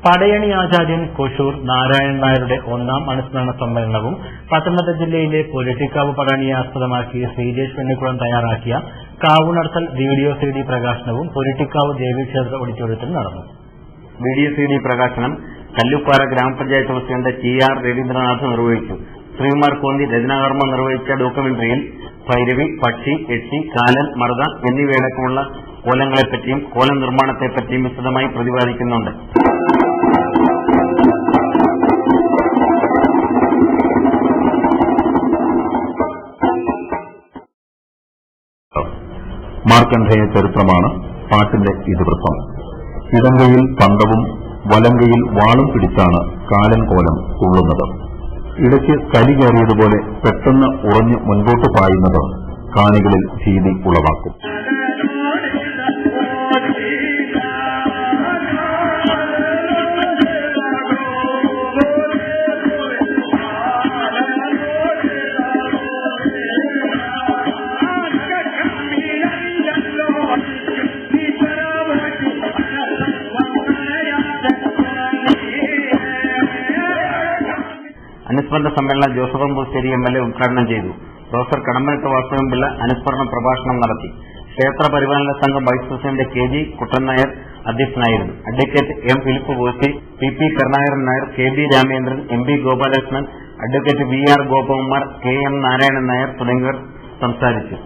പടയണി ആചാര്യൻ കൊശൂർ നാരായണൻ നായരുടെ ഒന്നാം അനുസ്മരണ സമ്മേളനവും പത്തനംതിട്ട ജില്ലയിലെ പൊലിറ്റിക്കാവ് പടയണിയെ ആസ്പദമാക്കി ശ്രീജേഷ് വെണ്ണിക്കുളം തയ്യാറാക്കിയ കാവുണർത്തൽ വീഡിയോ CD പ്രകാശനവും പൊലിറ്റിക്കാവ് ദേവീക്ഷേത്ര ഓഡിറ്റോറിയത്തിൽ നടന്നു. വീഡിയോ CD പ്രകാശനം കല്ലുപ്പാറ ഗ്രാമപഞ്ചായത്ത് പ്രസിഡന്റ് TR രവീന്ദ്രനാഥ് നിർവഹിച്ചു. ശ്രീകുമാർ കോന്തി രചനാകർമ്മം നിർവഹിച്ച ഡോക്യുമെന്ററിയിൽ ഭൈരവി, പക്ഷി, എട്ടി, കാലൻ, മറുത എന്നിവയടക്കമുള്ള കോലങ്ങളെപ്പറ്റിയും കോലം നിർമ്മാണത്തെപ്പറ്റിയും വിശദമായി പ്രതിപാദിക്കുന്നുണ്ട്. മാർക്കണ്ഡേയ ചരിത്രമാണ് പാട്ടിന്റെ ഇതിവൃത്തം. ഇടങ്കയിൽ പന്തവും വലങ്കയിൽ വാളും പിടിച്ചാണ് കാലൻ കോലം തുള്ളുന്നത്. ഇടയ്ക്ക് കലി കയറിയതുപോലെ പെട്ടെന്ന് ഉറഞ്ഞു മുൻപോട്ട് പായുന്നത് കാണികളിൽ ഭീതി ഉളവാക്കും. അനുസ്മരണ സമ്മേളനം ജോസഫ് അമ്പൂശ്ശേരി MLA ഉദ്ഘാടനം ചെയ്തു. പ്രൊഫസർ കടമ്പനിട്ട് വാസുദേവൻപിള്ള അനുസ്മരണ പ്രഭാഷണം നടത്തി. ക്ഷേത്ര പരിപാലന സംഘം വൈസ് പ്രസിഡന്റ് KG കുട്ടൻ നായർ അധ്യക്ഷനായിരുന്നു. Advocate M Philip Koshy, PP Karunakaran Nair, KB Ramendran, MB Gopalakrishnan, advocate VR Gopakumar, KM Narayanan Nair തുടങ്ങിയവർ സംസാരിച്ചു.